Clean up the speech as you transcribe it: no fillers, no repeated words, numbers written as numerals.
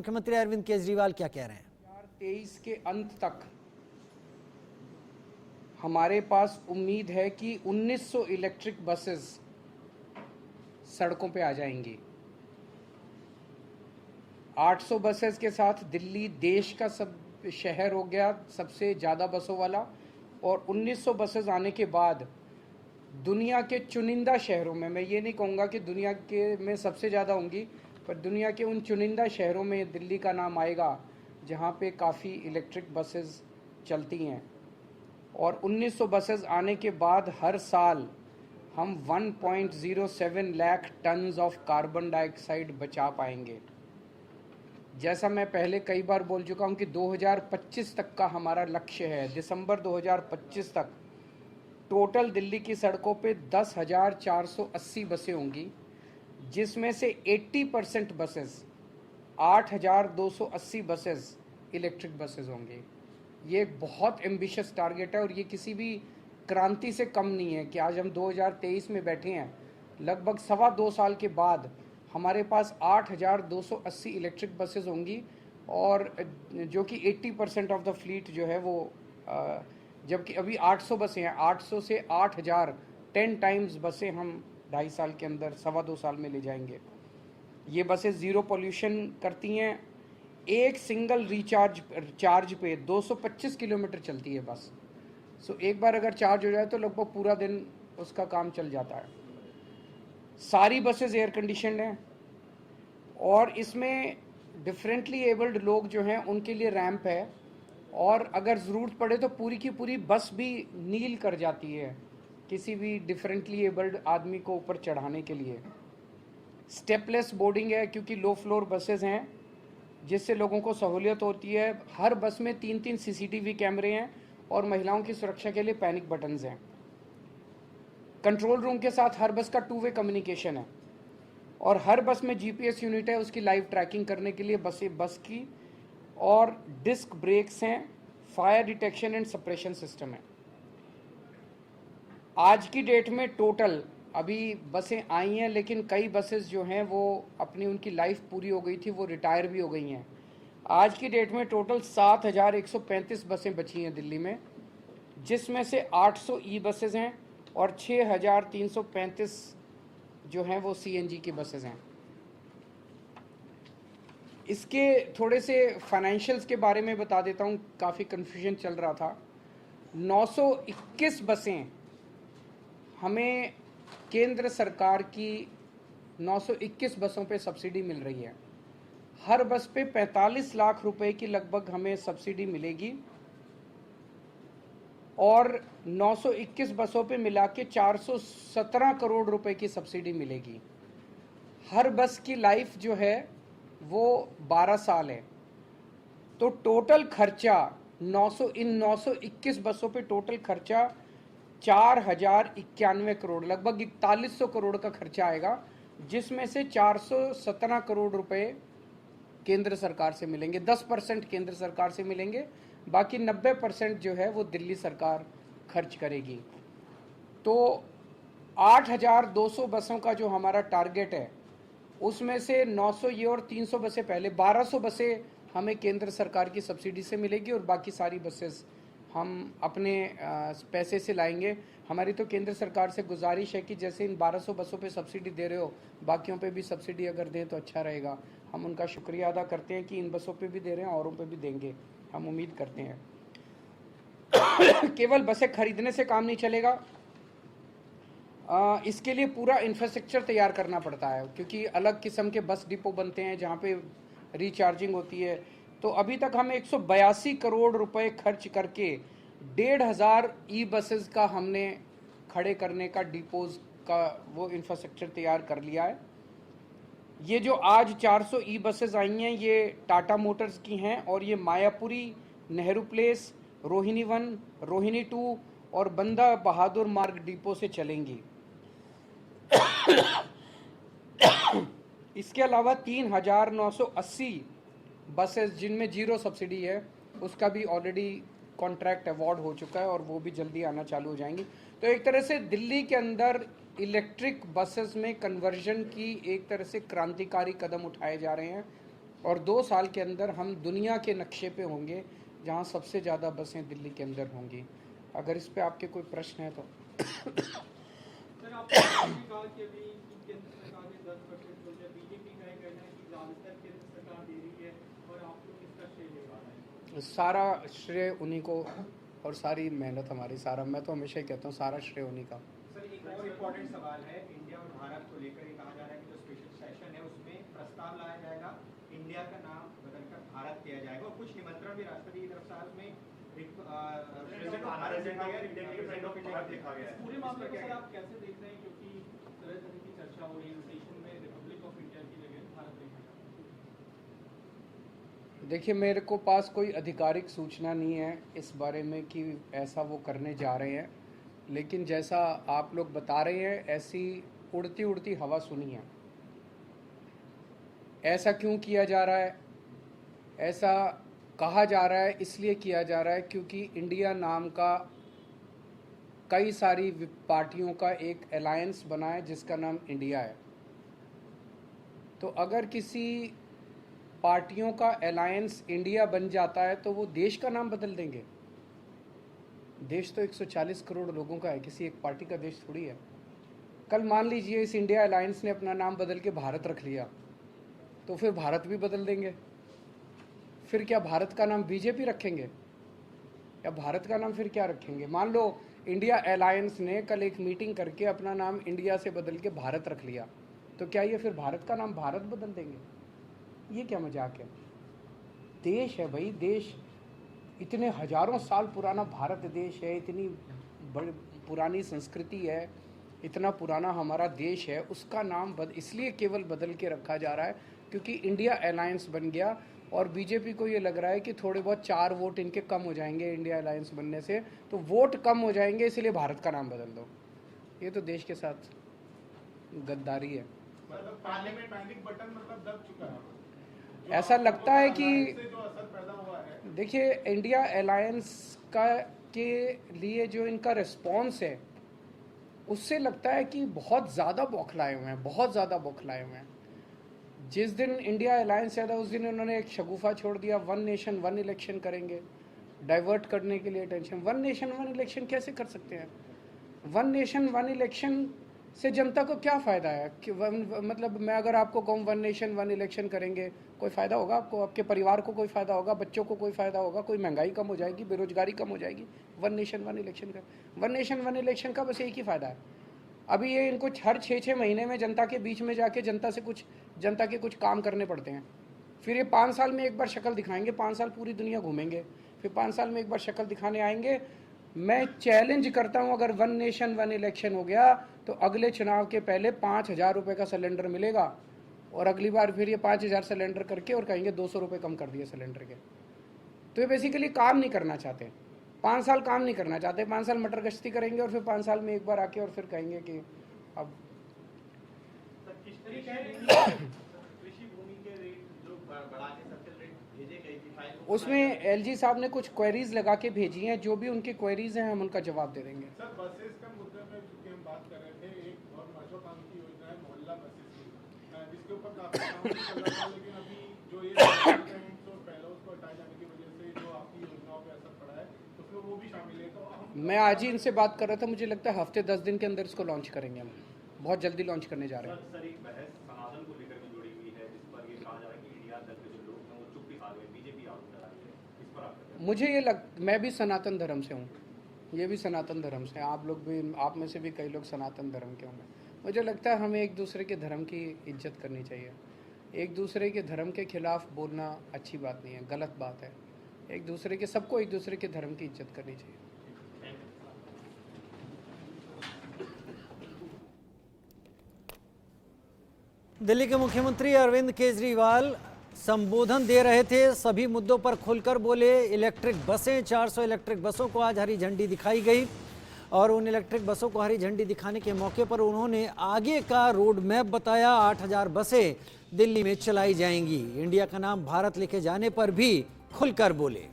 मुख्यमंत्री अरविंद केजरीवाल क्या कह रहे हैं? 2023 के अंत तक हमारे पास उम्मीद है कि 1900 इलेक्ट्रिक बसेस सड़कों पे आ जाएंगी। 800 बसेस के साथ दिल्ली देश का सब शहर हो गया सबसे ज़्यादा बसों वाला, और 1900 बसेस आने के बाद दुनिया के चुनिंदा शहरों में, मैं ये नहीं कहूँगा कि दुनिया के में सबसे ज़्यादा होंगी, पर दुनिया के उन चुनिंदा शहरों में दिल्ली का नाम आएगा जहाँ पे काफ़ी इलेक्ट्रिक बसेस चलती हैं। और 1900 बसेस आने के बाद हर साल हम 1.07 lakh tons of carbon dioxide बचा पाएंगे। जैसा मैं पहले कई बार बोल चुका हूँ कि 2025 तक का हमारा लक्ष्य है। दिसंबर 2025 तक टोटल दिल्ली की सड़कों पे 10,480 बसें होंगी, जिसमें से 80% बसेस 8,280 बसेस इलेक्ट्रिक बसेस होंगे। ये एक बहुत एम्बिशियस टारगेट है और ये किसी भी क्रांति से कम नहीं है कि आज हम 2023 में बैठे हैं, लगभग 2.25 साल के बाद हमारे पास 8,280 इलेक्ट्रिक बसेस होंगी, और जो कि 80% ऑफ द फ्लीट जो है वो जबकि अभी 800 बसें हैं, 800 से 8,000 10 टाइम्स बसें हम 2.5 साल के अंदर 2.25 साल में ले जाएंगे। ये बसें ज़ीरो पोल्यूशन करती हैं। एक सिंगल चार्ज पे 225 किलोमीटर चलती है बस। सो एक बार अगर चार्ज हो जाए तो लगभग पूरा दिन उसका काम चल जाता है। सारी बसेस एयर कंडीशनड हैं और इसमें डिफरेंटली एबल्ड लोग जो हैं उनके लिए रैंप है, और अगर ज़रूरत पड़े तो पूरी की पूरी बस भी नील कर जाती है किसी भी डिफरेंटली एबल्ड आदमी को ऊपर चढ़ाने के लिए। स्टेपलेस बोर्डिंग है क्योंकि लो फ्लोर बसेस हैं, जिससे लोगों को सहूलियत होती है। हर बस में 3-3 सीसीटीवी कैमरे हैं और महिलाओं की सुरक्षा के लिए पैनिक बटन्स हैं। कंट्रोल रूम के साथ हर बस का 2 वे कम्युनिकेशन है, और हर बस में जीपीएस यूनिट है उसकी लाइव ट्रैकिंग करने के लिए बस की, और डिस्क ब्रेक्स हैं, fire detection and suppression system है। आज की डेट में टोटल अभी बसें आई हैं, लेकिन कई बसेस जो हैं वो अपनी उनकी लाइफ पूरी हो गई थी, वो रिटायर भी हो गई हैं। आज की डेट में टोटल 7,135 बसें बची हैं दिल्ली में, जिसमें से 800 ई बसेस हैं और 6,335 जो हैं वो सीएनजी की बसेस हैं। इसके थोड़े से फाइनेंशियल्स के बारे में बता देता हूँ, काफ़ी कन्फ्यूजन चल रहा था। 921 बसें हमें केंद्र सरकार की 921 बसों पे सब्सिडी मिल रही है। हर बस पे 45 लाख रुपए की लगभग हमें सब्सिडी मिलेगी, और 921 बसों पे मिला के 417 करोड़ रुपए की सब्सिडी मिलेगी। हर बस की लाइफ जो है वो 12 साल है। तो टोटल खर्चा 921 बसों पे टोटल खर्चा 4,091 करोड़, लगभग 4100 करोड़ का खर्चा आएगा, जिसमें से 417 करोड़ रुपए केंद्र सरकार से मिलेंगे। 10% केंद्र सरकार से मिलेंगे, बाकी 90% जो है वो दिल्ली सरकार खर्च करेगी। तो 8,200 बसों का जो हमारा टारगेट है, उसमें से 900 ये और 300 बसें पहले, 1,200 बसें हमें केंद्र सरकार की सब्सिडी से मिलेगी, और बाकी सारी बसेस हम अपने पैसे से लाएंगे। हमारी तो केंद्र सरकार से गुजारिश है कि जैसे इन 1,200 बसों पे सब्सिडी दे रहे हो, बाकियों पे भी सब्सिडी अगर दें तो अच्छा रहेगा। हम उनका शुक्रिया अदा करते हैं कि इन बसों पे भी दे रहे हैं, औरों पे भी देंगे, हम उम्मीद करते हैं। केवल बसें खरीदने से काम नहीं चलेगा, इसके लिए पूरा इंफ्रास्ट्रक्चर तैयार करना पड़ता है, क्योंकि अलग किस्म के बस डिपो बनते हैं जहाँ पे रिचार्जिंग होती है। तो अभी तक हम 182 करोड़ रुपए खर्च करके 1,500 ई बसेस का हमने खड़े करने का डिपोज का वो इंफ्रास्ट्रक्चर तैयार कर लिया है। ये जो आज 400 ई बसेस आई हैं, ये टाटा मोटर्स की हैं, और ये मायापुरी, नेहरू प्लेस, रोहिणी 1, रोहिणी 2 और बंदा बहादुर मार्ग डिपो से चलेंगी। इसके अलावा 3,980 बसेस जिनमें जीरो सब्सिडी है, उसका भी ऑलरेडी कॉन्ट्रैक्ट अवार्ड हो चुका है और वो भी जल्दी आना चालू हो जाएंगी। तो एक तरह से दिल्ली के अंदर इलेक्ट्रिक बसेस में कन्वर्जन की एक तरह से क्रांतिकारी कदम उठाए जा रहे हैं। और 2 साल के अंदर हम दुनिया के नक्शे पे होंगे जहाँ सबसे ज़्यादा बसें दिल्ली के अंदर होंगी। अगर इस पे आपके कोई प्रश्न है तो सर आपने कहा कि अभी केंद्र सरकार ने 10% बोल दिया, बीजेपी का ये कहना है कि ज़्यादातर केंद्र सरकार दे रही है और आप लोग इसका श्रेय ले रहा है। सारा श्रेय उन्हीं को और सारी मेहनत हमारी, सारा, मैं तो हमेशा ही कहता हूँ सारा श्रेय उन्हीं का। सर एक और इम्पोर्टेंट सवाल है, इंडिया और भारत को लेकर ये कहा जा रहा है कि जो स्पेशल सेशन है उसमें प्रस्ताव लाया जाएगा, इंडिया का नाम बदलकर भारत किया जाएगा और कुछ निमंत्रण भी राष्ट्रपति की तरफ से आज में पूरे मामले को सर आप कैसे देख रहे हैं, क्योंकि तरह तरह की चर्चा हो रही है सेशन में रिपब्लिक ऑफ इंडिया की जगह भारत देखा जाता है। देखिए, मेरे को पास कोई आधिकारिक सूचना नहीं है इस बारे में कि ऐसा वो करने जा रहे हैं, लेकिन जैसा आप लोग बता रहे हैं ऐसी उड़ती उड़ती हवा सुनी है। ऐसा क्यों किया जा रहा है? ऐसा कहा जा रहा है, इसलिए किया जा रहा है क्योंकि इंडिया नाम का कई सारी पार्टियों का एक अलायंस बना है जिसका नाम इंडिया है। तो अगर किसी पार्टियों का अलायंस इंडिया बन जाता है तो वो देश का नाम बदल देंगे। देश तो 140 करोड़ लोगों का है, किसी एक पार्टी का देश थोड़ी है। कल मान लीजिए इस इंडिया अलायंस ने अपना नाम बदल के भारत रख लिया, तो फिर भारत भी बदल देंगे। फिर क्या भारत का नाम बीजेपी रखेंगे या भारत का नाम फिर क्या रखेंगे? मान लो इंडिया अलायंस ने कल एक मीटिंग करके अपना नाम इंडिया से बदल के भारत रख लिया, तो क्या ये फिर भारत का नाम भारत बदल देंगे? ये क्या मजाक है? देश है भाई, देश इतने हजारों साल पुराना भारत देश है, इतनी बड़ी पुरानी संस्कृति है, इतना पुराना हमारा देश है, उसका नाम इसलिए केवल बदल के रखा जा रहा है क्योंकि इंडिया अलायंस बन गया और बीजेपी को ये लग रहा है कि थोड़े बहुत 4 वोट इनके कम हो जाएंगे इंडिया अलायंस बनने से, तो वोट कम हो जाएंगे इसलिए भारत का नाम बदल दो। ये तो देश के साथ गद्दारी है। मतलब पार्लियामेंट पैनिक बटन मतलब दब चुका है। ऐसा लगता है कि जो असर पैदा हुआ है, देखिए इंडिया अलायंस का के लिए जो इनका रिस्पॉन्स है उससे लगता है कि बहुत ज़्यादा बौखलाए हुए हैं, बहुत ज़्यादा बौखलाए हुए हैं। जिस दिन इंडिया अलायंस आया था उस दिन उन्होंने एक शगुफा छोड़ दिया, 1 नेशन 1 इलेक्शन करेंगे, डाइवर्ट करने के लिए टेंशन। 1 नेशन 1 इलेक्शन कैसे कर सकते हैं? 1 नेशन 1 इलेक्शन से जनता को क्या फ़ायदा है कि मतलब मैं अगर आपको कहूँ 1 नेशन 1 इलेक्शन करेंगे, कोई फ़ायदा होगा आपको? आपके परिवार को कोई फ़ायदा होगा? बच्चों को कोई फ़ायदा होगा? कोई महंगाई कम हो जाएगी, बेरोजगारी कम हो जाएगी 1 नेशन 1 इलेक्शन का? 1 नेशन 1 इलेक्शन का बस एक ही फ़ायदा है, अभी ये इनको हर 6-6 महीने में जनता के बीच में जाके जनता के कुछ काम करने पड़ते हैं। फिर ये 5 साल में एक बार शक्ल दिखाएंगे, 5 साल पूरी दुनिया घूमेंगे, फिर 5 साल में एक बार शक्ल दिखाने आएंगे। मैं चैलेंज करता हूं, अगर 1 नेशन 1 इलेक्शन हो गया तो अगले चुनाव के पहले 5,000 रुपये का सिलेंडर मिलेगा और अगली बार फिर ये 5,000 सिलेंडर करके और कहेंगे 200 रुपये कम कर दिए सिलेंडर के। तो ये बेसिकली काम नहीं करना चाहते, 5 साल काम नहीं करना चाहते, 5 साल मटर गश्ती करेंगे और फिर 5 साल में एक बार आके और फिर कहेंगे कि अब कृषि भूमि के रेट जो बढ़ा के सबसे रेट भेजे गए थी, उसमें एलजी साहब ने कुछ क्वेरीज लगा के भेजी हैं, जो भी उनकी क्वेरीज हैं हम उनका जवाब दे देंगे। सर बसेस का मुद्दे में चूंकि हम बात कर रहे थे, एक बहुत महत्वाकांक्षी योजना है मोहल्ला बसेस की, जिसके ऊपर काफी काम चल रहा था, लेकिन अभी जो ये पहले उसको हटाए जाने की वजह से जो आपकी योजनाओं पे असर पड़ा है उसमें वो भी शामिल है। तो मैं आज ही इनसे बात कर रहा था, मुझे लगता है हफ्ते 10 दिन के अंदर इसको लॉन्च करेंगे, हम बहुत जल्दी लॉन्च करने जा रहे हैं। सर एक बहस सनातन को लेकर भी जुड़ी हुई है, जिस पर ये कहा जा रहा है कि इंडिया दल के जो लोग हैं वो चुप्पी खा गए, बीजेपी आरोप लगा रही है, इस पर आप मुझे ये मैं भी सनातन धर्म से हूँ, ये भी सनातन धर्म से, आप लोग भी, आप में से भी कई लोग सनातन धर्म के होंगे। मुझे लगता है हमें एक दूसरे के धर्म की इज्जत करनी चाहिए। एक दूसरे के धर्म के खिलाफ बोलना अच्छी बात नहीं है, गलत बात है। एक दूसरे के, सबको एक दूसरे के धर्म की इज्जत करनी चाहिए। दिल्ली के मुख्यमंत्री अरविंद केजरीवाल संबोधन दे रहे थे, सभी मुद्दों पर खुलकर बोले। इलेक्ट्रिक बसें, 400 इलेक्ट्रिक बसों को आज हरी झंडी दिखाई गई और उन इलेक्ट्रिक बसों को हरी झंडी दिखाने के मौके पर उन्होंने आगे का रोड मैप बताया। 8,000 बसें दिल्ली में चलाई जाएंगी। इंडिया का नाम भारत लिखे जाने पर भी खुलकर बोले।